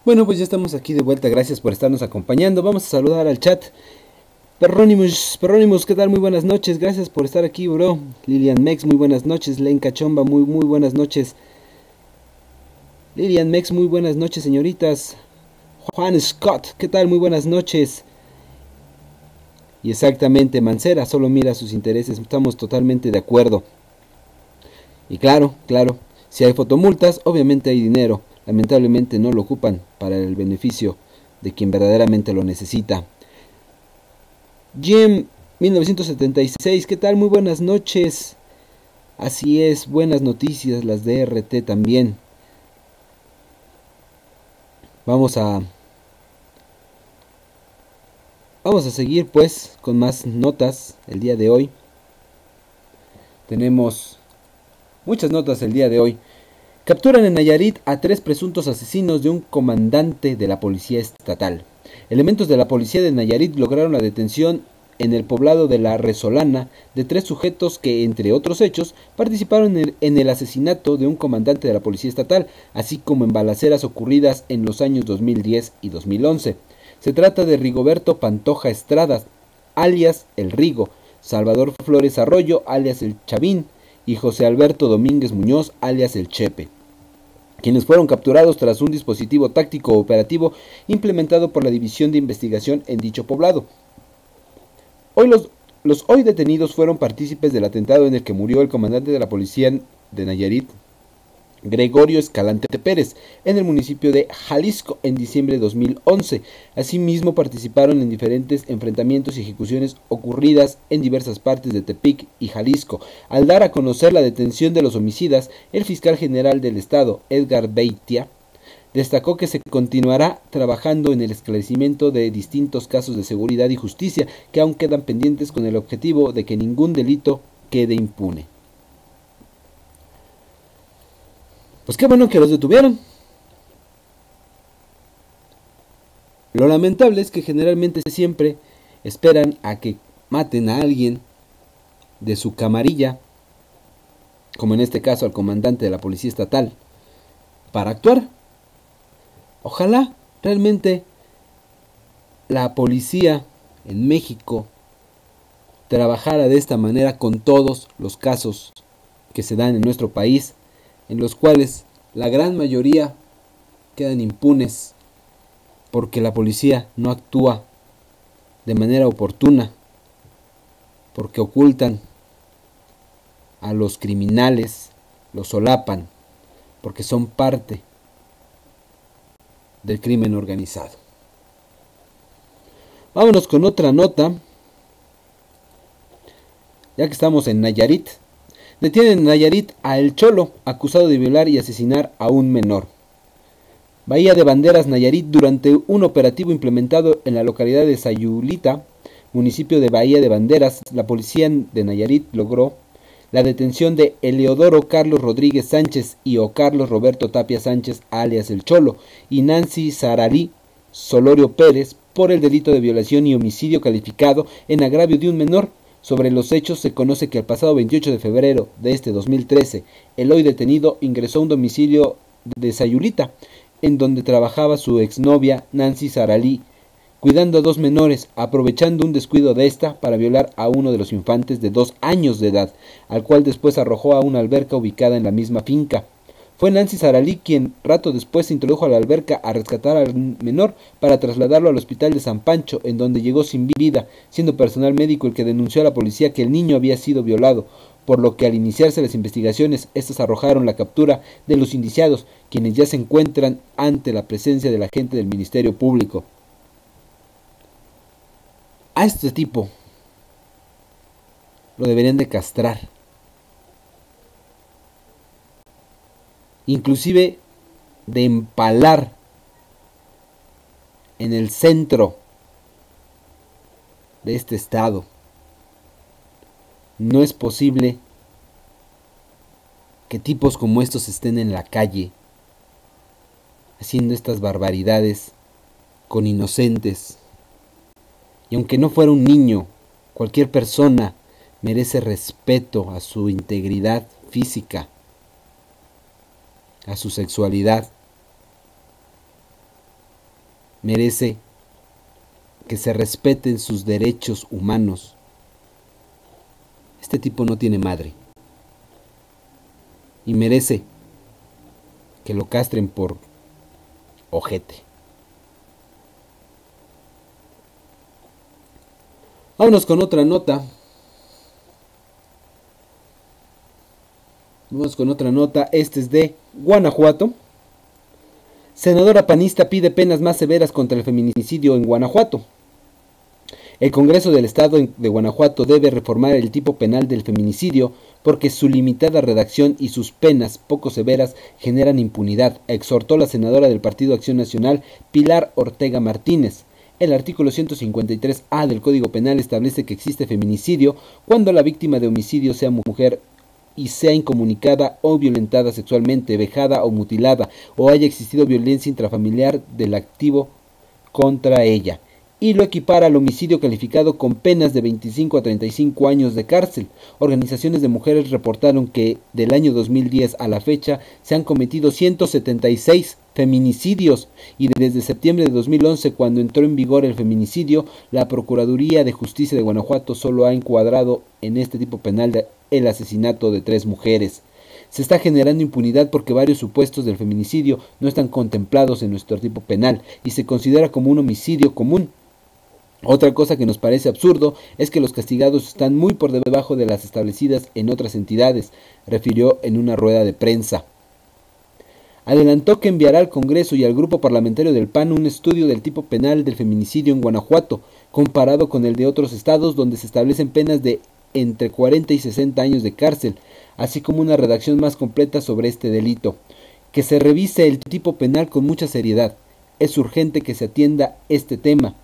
Bueno, pues ya estamos aquí de vuelta, gracias por estarnos acompañando. Vamos a saludar al chat. Perrónimos, ¿qué tal? Muy buenas noches, gracias por estar aquí, bro. Lilian Mex, muy buenas noches. Lenka Chomba, muy buenas noches. Lilian Mex, muy buenas noches, señoritas. Juan Scott, ¿qué tal? Muy buenas noches. Y exactamente, Mancera solo mira sus intereses, estamos totalmente de acuerdo. Y claro, si hay fotomultas, obviamente hay dinero. Lamentablemente no lo ocupan para el beneficio de quien verdaderamente lo necesita. Jim 1976, ¿qué tal? Muy buenas noches. Así es, buenas noticias las de RT también. Vamos a seguir pues con más notas el día de hoy. Tenemos muchas notas el día de hoy. Capturan en Nayarit a 3 presuntos asesinos de un comandante de la policía estatal. Elementos de la policía de Nayarit lograron la detención en el poblado de La Resolana de 3 sujetos que, entre otros hechos, participaron en el asesinato de un comandante de la policía estatal, así como en balaceras ocurridas en los años 2010 y 2011. Se trata de Rigoberto Pantoja Estrada, alias El Rigo, Salvador Flores Arroyo, alias El Chavín, y José Alberto Domínguez Muñoz, alias El Chepe, quienes fueron capturados tras un dispositivo táctico operativo implementado por la División de Investigación en dicho poblado. Los hoy detenidos fueron partícipes del atentado en el que murió el comandante de la policía de Nayarit, Gregorio Escalante Pérez, en el municipio de Jalisco en diciembre de 2011. Asimismo participaron en diferentes enfrentamientos y ejecuciones ocurridas en diversas partes de Tepic y Jalisco. Al dar a conocer la detención de los homicidas, el fiscal general del estado, Edgar Beitia, destacó que se continuará trabajando en el esclarecimiento de distintos casos de seguridad y justicia que aún quedan pendientes con el objetivo de que ningún delito quede impune. Pues qué bueno que los detuvieron. Lo lamentable es que generalmente siempre esperan a que maten a alguien de su camarilla, como en este caso al comandante de la policía estatal, para actuar. Ojalá realmente la policía en México trabajara de esta manera con todos los casos que se dan en nuestro país, en los cuales la gran mayoría quedan impunes porque la policía no actúa de manera oportuna, porque ocultan a los criminales, los solapan, porque son parte del crimen organizado. Vámonos con otra nota, ya que estamos en Nayarit. Detienen en Nayarit a El Cholo, acusado de violar y asesinar a un menor. Bahía de Banderas, Nayarit. Durante un operativo implementado en la localidad de Sayulita, municipio de Bahía de Banderas, la policía de Nayarit logró la detención de Eleodoro Carlos Rodríguez Sánchez y O. Carlos Roberto Tapia Sánchez, alias El Cholo, y Nancy Saralí Solorio Pérez por el delito de violación y homicidio calificado en agravio de un menor. Sobre los hechos se conoce que el pasado 28 de febrero de este 2013, el hoy detenido ingresó a un domicilio de Sayulita, en donde trabajaba su exnovia Nancy Saralí, cuidando a 2 menores, aprovechando un descuido de esta para violar a uno de los infantes de 2 años de edad, al cual después arrojó a una alberca ubicada en la misma finca. Fue Nancy Saralí quien rato después se introdujo a la alberca a rescatar al menor para trasladarlo al hospital de San Pancho, en donde llegó sin vida, siendo personal médico el que denunció a la policía que el niño había sido violado, por lo que al iniciarse las investigaciones, estas arrojaron la captura de los indiciados, quienes ya se encuentran ante la presencia del agente del Ministerio Público. A este tipo lo deberían de castrar. Inclusive de empalar en el centro de este estado. No es posible que tipos como estos estén en la calle haciendo estas barbaridades con inocentes. Y aunque no fuera un niño, cualquier persona merece respeto a su integridad física, a su sexualidad. merece que se respeten sus derechos humanos. Este tipo no tiene madre y merece que lo castren por ojete. Vámonos con otra nota. Este es de Guanajuato. Senadora panista pide penas más severas contra el feminicidio en Guanajuato. El Congreso del Estado de Guanajuato debe reformar el tipo penal del feminicidio porque su limitada redacción y sus penas poco severas generan impunidad, exhortó la senadora del Partido Acción Nacional, Pilar Ortega Martínez. El artículo 153A del Código Penal establece que existe feminicidio cuando la víctima de homicidio sea mujer y sea incomunicada o violentada sexualmente, vejada o mutilada, o haya existido violencia intrafamiliar del activo contra ella, y lo equipara al homicidio calificado con penas de 25 a 35 años de cárcel. Organizaciones de mujeres reportaron que del año 2010 a la fecha se han cometido 176 feminicidios y desde septiembre de 2011, cuando entró en vigor el feminicidio, la Procuraduría de Justicia de Guanajuato solo ha encuadrado en este tipo penal el asesinato de 3 mujeres. Se está generando impunidad porque varios supuestos del feminicidio no están contemplados en nuestro tipo penal y se considera como un homicidio común. Otra cosa que nos parece absurdo es que los castigados están muy por debajo de las establecidas en otras entidades, refirió en una rueda de prensa. Adelantó que enviará al Congreso y al grupo parlamentario del PAN un estudio del tipo penal del feminicidio en Guanajuato, comparado con el de otros estados donde se establecen penas de entre 40 y 60 años de cárcel, así como una redacción más completa sobre este delito. Que se revise el tipo penal con mucha seriedad. Es urgente que se atienda este tema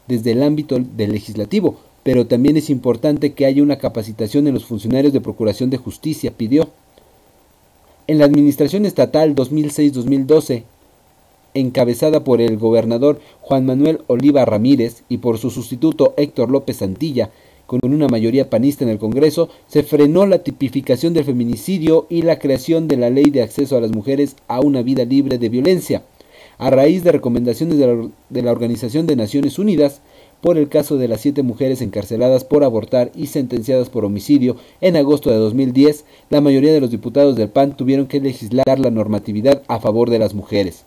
desde el ámbito del legislativo, pero también es importante que haya una capacitación en los funcionarios de Procuración de Justicia, pidió. En la administración estatal 2006-2012, encabezada por el gobernador Juan Manuel Oliva Ramírez y por su sustituto Héctor López Santilla, con una mayoría panista en el Congreso, se frenó la tipificación del feminicidio y la creación de la Ley de Acceso a las Mujeres a una Vida Libre de Violencia, a raíz de recomendaciones de la Organización de Naciones Unidas por el caso de las 7 mujeres encarceladas por abortar y sentenciadas por homicidio en agosto de 2010, la mayoría de los diputados del PAN tuvieron que legislar la normatividad a favor de las mujeres.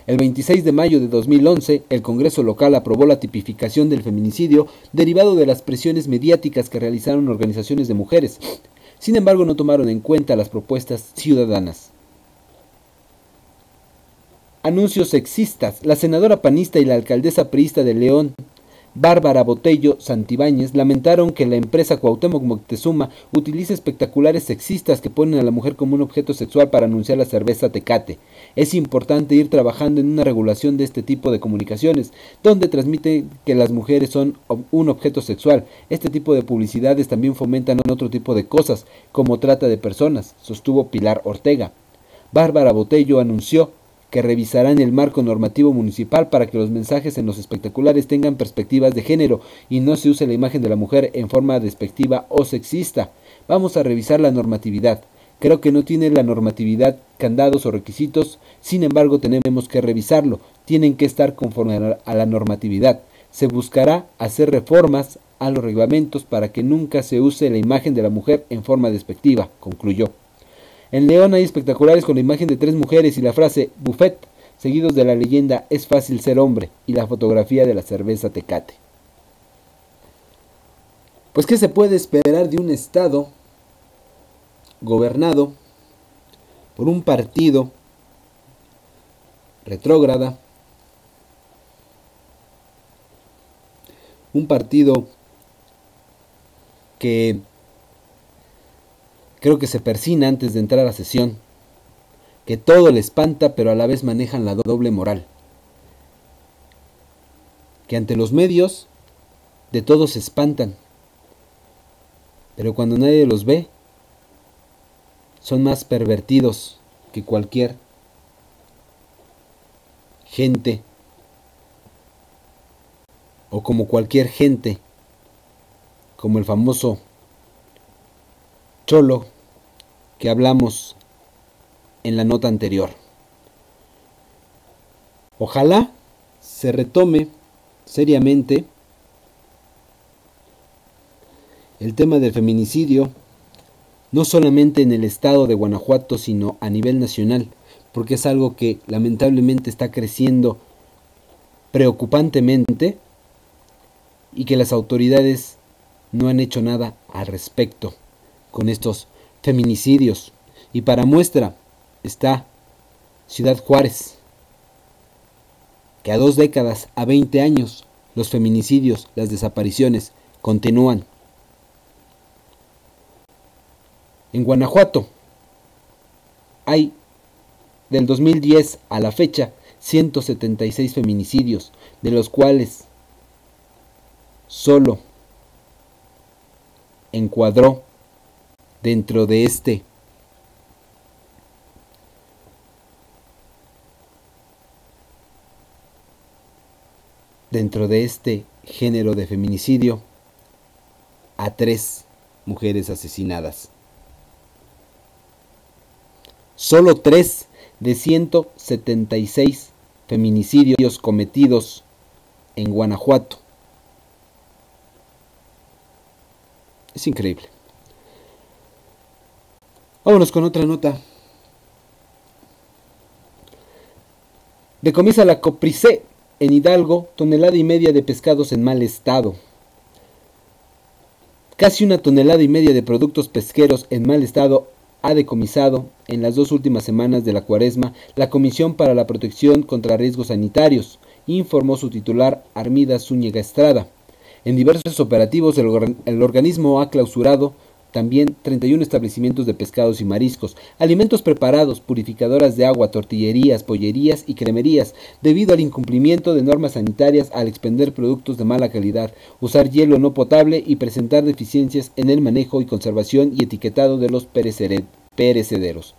El 26 de mayo de 2011, el Congreso local aprobó la tipificación del feminicidio derivado de las presiones mediáticas que realizaron organizaciones de mujeres. Sin embargo, no tomaron en cuenta las propuestas ciudadanas. Anuncios sexistas. La senadora panista y la alcaldesa priista de León, Bárbara Botello Santibáñez, lamentaron que la empresa Cuauhtémoc Moctezuma utilice espectaculares sexistas que ponen a la mujer como un objeto sexual para anunciar la cerveza Tecate. Es importante ir trabajando en una regulación de este tipo de comunicaciones, donde transmite que las mujeres son un objeto sexual. Este tipo de publicidades también fomentan otro tipo de cosas, como trata de personas, sostuvo Pilar Ortega. Bárbara Botello anunció que revisarán el marco normativo municipal para que los mensajes en los espectaculares tengan perspectivas de género y no se use la imagen de la mujer en forma despectiva o sexista. Vamos a revisar la normatividad. Creo que no tiene la normatividad candados o requisitos, sin embargo tenemos que revisarlo. Tienen que estar conforme a la normatividad. Se buscará hacer reformas a los reglamentos para que nunca se use la imagen de la mujer en forma despectiva, concluyó. En León hay espectaculares con la imagen de 3 mujeres y la frase buffet, seguidos de la leyenda es fácil ser hombre y la fotografía de la cerveza Tecate. Pues ¿qué se puede esperar de un estado gobernado por un partido retrógrada, un partido que creo que se persina antes de entrar a sesión, que todo le espanta pero a la vez manejan la doble moral, que ante los medios de todos se espantan, pero cuando nadie los ve son más pervertidos que cualquier gente o como cualquier gente, como el famoso Cholo que hablamos en la nota anterior. Ojalá se retome seriamente el tema del feminicidio, no solamente en el estado de Guanajuato, sino a nivel nacional, porque es algo que lamentablemente está creciendo preocupantemente y que las autoridades no han hecho nada al respecto con estos feminicidios. Y para muestra está Ciudad Juárez, que a 2 décadas, a 20 años, los feminicidios, las desapariciones continúan. En Guanajuato hay, del 2010 a la fecha, 176 feminicidios, de los cuales solo encuadró dentro de este género de feminicidio a 3 mujeres asesinadas. Solo 3 de 176 feminicidios cometidos en Guanajuato. Es increíble. Vámonos con otra nota. Decomisa la Copricé en Hidalgo 1,5 toneladas de pescados en mal estado. Casi 1,5 toneladas de productos pesqueros en mal estado ha decomisado en las 2 últimas semanas de la Cuaresma la Comisión para la Protección contra Riesgos Sanitarios, informó su titular Armida Zúñiga Estrada. En diversos operativos el organismo ha clausurado también 31 establecimientos de pescados y mariscos, alimentos preparados, purificadoras de agua, tortillerías, pollerías y cremerías, debido al incumplimiento de normas sanitarias al expender productos de mala calidad, usar hielo no potable y presentar deficiencias en el manejo y conservación y etiquetado de los perecederos.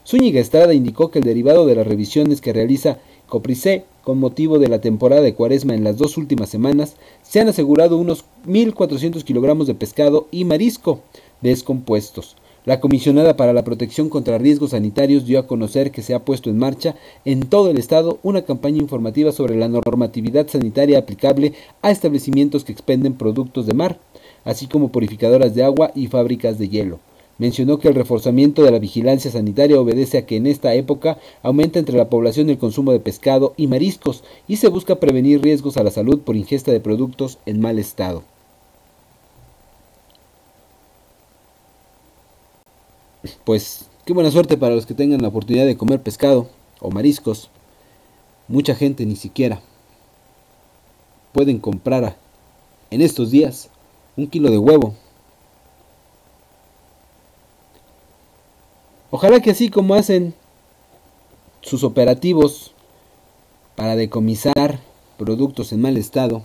Zúñiga Estrada indicó que el derivado de las revisiones que realiza Copricé con motivo de la temporada de Cuaresma en las 2 últimas semanas, se han asegurado unos 1,400 kilogramos de pescado y marisco descompuestos. La comisionada para la protección contra riesgos sanitarios dio a conocer que se ha puesto en marcha en todo el estado una campaña informativa sobre la normatividad sanitaria aplicable a establecimientos que expenden productos de mar, así como purificadoras de agua y fábricas de hielo. Mencionó que el reforzamiento de la vigilancia sanitaria obedece a que en esta época aumenta entre la población el consumo de pescado y mariscos y se busca prevenir riesgos a la salud por ingesta de productos en mal estado. Pues qué buena suerte para los que tengan la oportunidad de comer pescado o mariscos. Mucha gente ni siquiera pueden comprar en estos días 1 kilo de huevo. Ojalá que así como hacen sus operativos para decomisar productos en mal estado,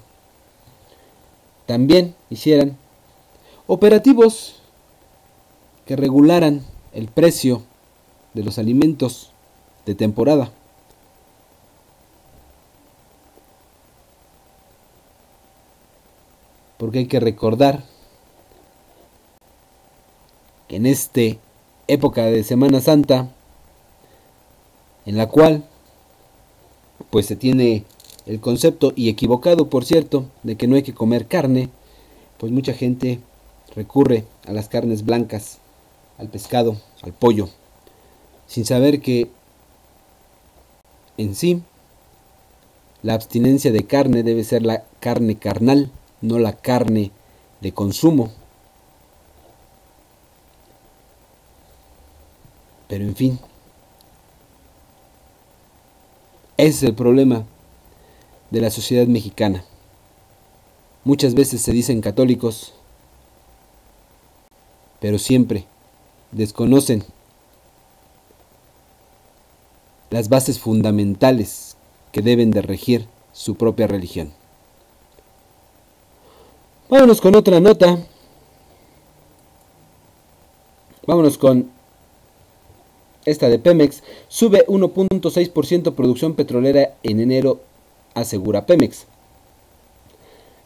también hicieran operativos que regularan el precio de los alimentos de temporada. Porque hay que recordar que en esta época de Semana Santa, en la cual pues se tiene el concepto, y equivocado por cierto, de que no hay que comer carne, pues mucha gente recurre a las carnes blancas, al pescado, al pollo, sin saber que en sí la abstinencia de carne debe ser la carne carnal, no la carne de consumo. Pero en fin, ese es el problema de la sociedad mexicana. Muchas veces se dicen católicos, pero siempre desconocen las bases fundamentales que deben de regir su propia religión. Vámonos con otra nota. Vámonos con esta de Pemex. Sube 1.6% producción petrolera en enero, asegura Pemex.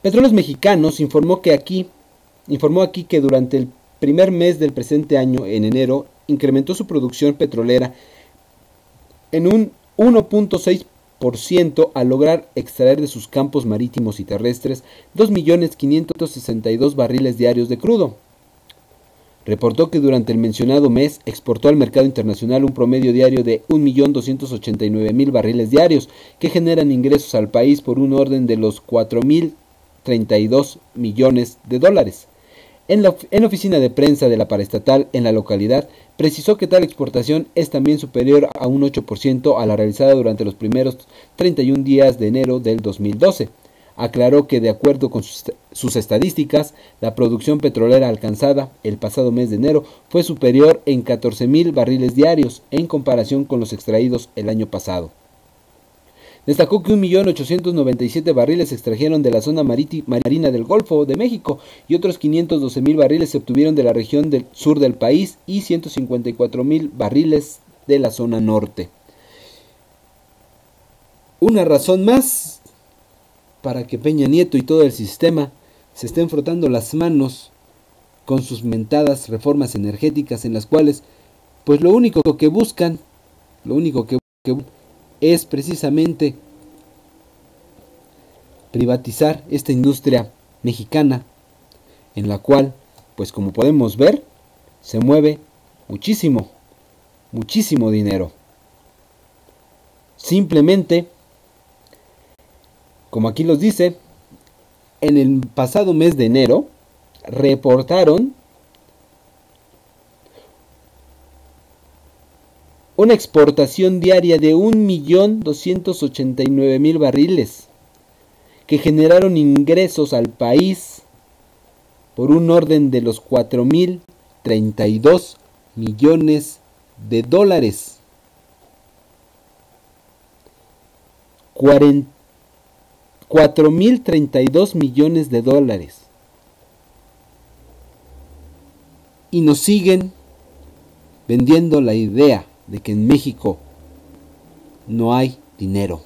Petróleos Mexicanos informó aquí que durante el primer mes del presente año, en enero, incrementó su producción petrolera en un 1.6% 1% al lograr extraer de sus campos marítimos y terrestres 2.562.000 barriles diarios de crudo. Reportó que durante el mencionado mes exportó al mercado internacional un promedio diario de 1.289.000 barriles diarios, que generan ingresos al país por un orden de los 4.032 millones de dólares. En la oficina de prensa de la paraestatal en la localidad, precisó que tal exportación es también superior a un 8% a la realizada durante los primeros 31 días de enero del 2012. Aclaró que de acuerdo con sus estadísticas, la producción petrolera alcanzada el pasado mes de enero fue superior en 14.000 barriles diarios en comparación con los extraídos el año pasado. Destacó que 1.897.000 barriles se extrajeron de la zona marina del Golfo de México y otros 512.000 barriles se obtuvieron de la región del sur del país y 154.000 barriles de la zona norte. Una razón más para que Peña Nieto y todo el sistema se estén frotando las manos con sus mentadas reformas energéticas, en las cuales pues lo único que buscan es precisamente privatizar esta industria mexicana, en la cual, pues como podemos ver, se mueve muchísimo dinero. Simplemente, como aquí los dice, en el pasado mes de enero reportaron una exportación diaria de 1.289.000 barriles, que generaron ingresos al país por un orden de los 4.032 millones de dólares. 4.032 millones de dólares. Y nos siguen vendiendo la idea de que en México no hay dinero,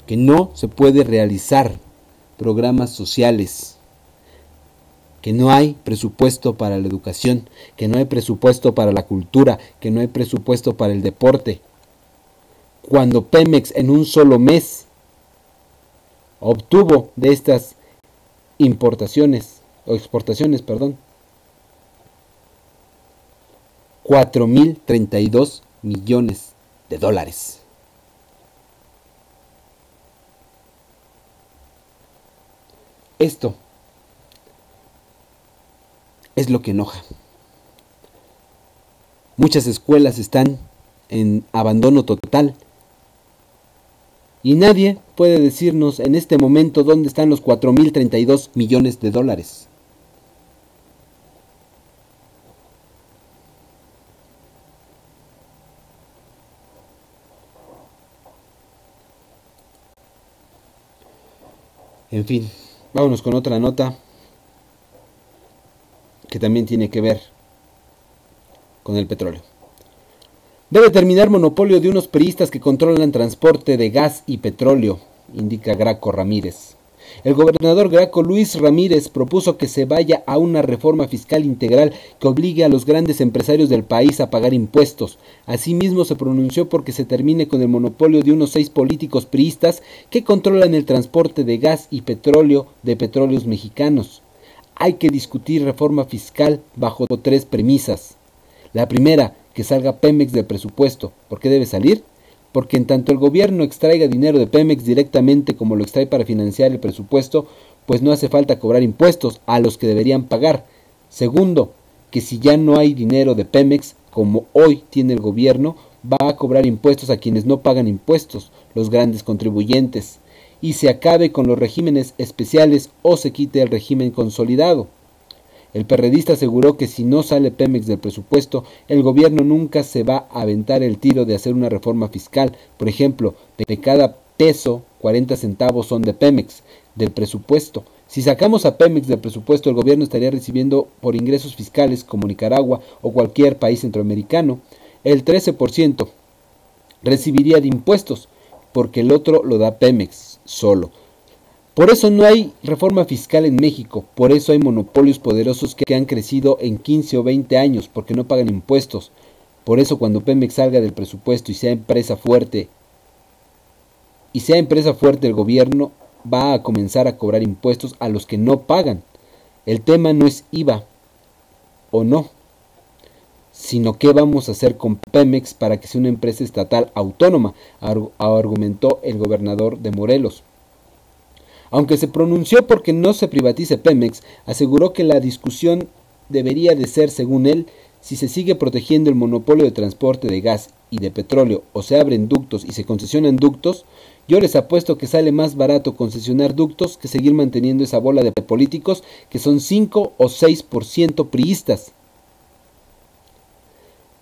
que no se puede realizar programas sociales, que no hay presupuesto para la educación, que no hay presupuesto para la cultura, que no hay presupuesto para el deporte. Cuando Pemex en un solo mes obtuvo de estas exportaciones, 4.032 millones de dólares. Esto es lo que enoja. Muchas escuelas están en abandono total y nadie puede decirnos en este momento dónde están los 4.032 millones de dólares. En fin, vámonos con otra nota que también tiene que ver con el petróleo. Debe terminar monopolio de unos priistas que controlan transporte de gas y petróleo, indica Graco Ramírez. El gobernador Graco Luis Ramírez propuso que se vaya a una reforma fiscal integral que obligue a los grandes empresarios del país a pagar impuestos. Asimismo, se pronunció porque se termine con el monopolio de unos 6 políticos priistas que controlan el transporte de gas y petróleo de petróleos mexicanos. Hay que discutir reforma fiscal bajo 3 premisas. La primera, que salga Pemex del presupuesto. ¿Por qué debe salir? Porque en tanto el gobierno extraiga dinero de Pemex directamente como lo extrae para financiar el presupuesto, pues no hace falta cobrar impuestos a los que deberían pagar. Segundo, que si ya no hay dinero de Pemex, como hoy tiene el gobierno, va a cobrar impuestos a quienes no pagan impuestos, los grandes contribuyentes, y se acabe con los regímenes especiales o se quite el régimen consolidado. El perredista aseguró que si no sale Pemex del presupuesto, el gobierno nunca se va a aventar el tiro de hacer una reforma fiscal. Por ejemplo, de cada peso, 40 centavos son de Pemex, del presupuesto. Si sacamos a Pemex del presupuesto, el gobierno estaría recibiendo por ingresos fiscales, como Nicaragua o cualquier país centroamericano, el 13% recibiría de impuestos, porque el otro lo da Pemex solo. Por eso no hay reforma fiscal en México, por eso hay monopolios poderosos que han crecido en 15 o 20 años, porque no pagan impuestos. Por eso cuando Pemex salga del presupuesto y sea empresa fuerte, el gobierno va a comenzar a cobrar impuestos a los que no pagan. El tema no es IVA o no, sino qué vamos a hacer con Pemex para que sea una empresa estatal autónoma, argumentó el gobernador de Morelos. Aunque se pronunció porque no se privatice Pemex, aseguró que la discusión debería de ser, según él, si se sigue protegiendo el monopolio de transporte de gas y de petróleo o se abren ductos y se concesionan ductos. Yo les apuesto que sale más barato concesionar ductos que seguir manteniendo esa bola de políticos que son 5 o 6% priistas,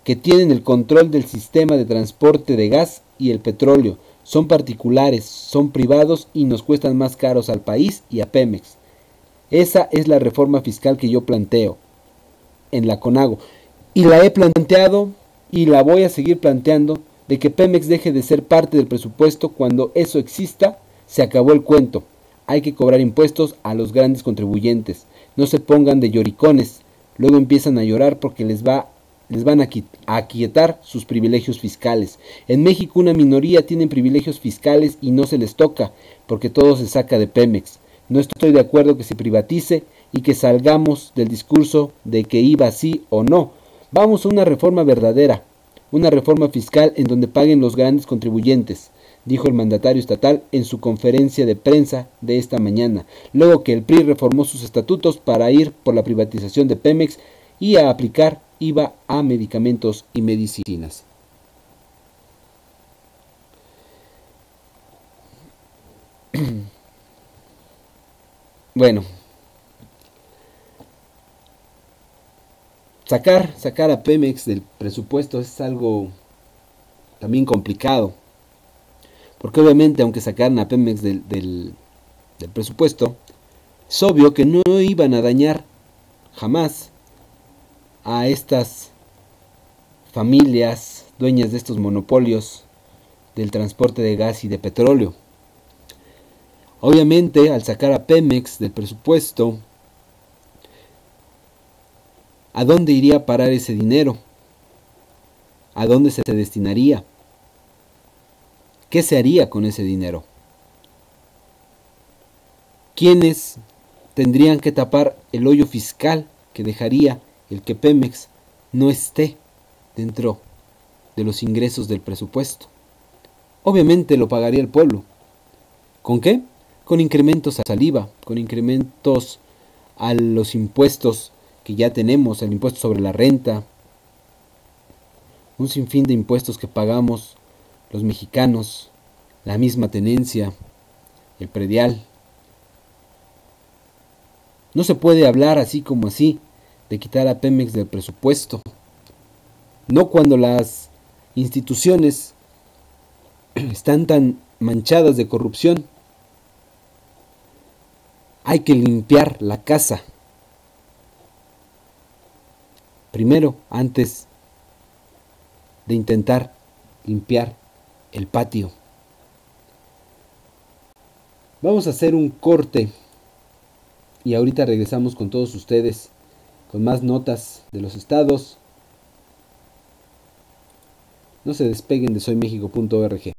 que tienen el control del sistema de transporte de gas y el petróleo. Son particulares, son privados y nos cuestan más caros al país y a Pemex. Esa es la reforma fiscal que yo planteo en la CONAGO. Y la he planteado y la voy a seguir planteando, de que Pemex deje de ser parte del presupuesto. Cuando eso exista, se acabó el cuento. Hay que cobrar impuestos a los grandes contribuyentes. No se pongan de lloricones. Luego empiezan a llorar porque les van a aquietar sus privilegios fiscales. En México una minoría tiene privilegios fiscales y no se les toca, porque todo se saca de Pemex. No estoy de acuerdo que se privatice y que salgamos del discurso de que iba sí o no. Vamos a una reforma verdadera, una reforma fiscal en donde paguen los grandes contribuyentes, dijo el mandatario estatal en su conferencia de prensa de esta mañana, luego que el PRI reformó sus estatutos para ir por la privatización de Pemex y a aplicar IVA a medicamentos y medicinas. Bueno, sacar a Pemex del presupuesto es algo también complicado, porque obviamente aunque sacaran a Pemex del presupuesto, es obvio que no iban a dañar jamás a estas familias dueñas de estos monopolios del transporte de gas y de petróleo. Obviamente, al sacar a Pemex del presupuesto, ¿a dónde iría a parar ese dinero? ¿A dónde se destinaría? ¿Qué se haría con ese dinero? ¿Quiénes tendrían que tapar el hoyo fiscal que dejaría el que Pemex no esté dentro de los ingresos del presupuesto? Obviamente lo pagaría el pueblo. ¿Con qué? Con incrementos al IVA, con incrementos a los impuestos que ya tenemos, el impuesto sobre la renta, un sinfín de impuestos que pagamos los mexicanos, la misma tenencia, el predial. No se puede hablar así como así de quitar a Pemex del presupuesto, no cuando las instituciones están tan manchadas de corrupción. Hay que limpiar la casa primero antes de intentar limpiar el patio. Vamos a hacer un corte y ahorita regresamos con todos ustedes con más notas de los estados. No se despeguen de soymexico.org.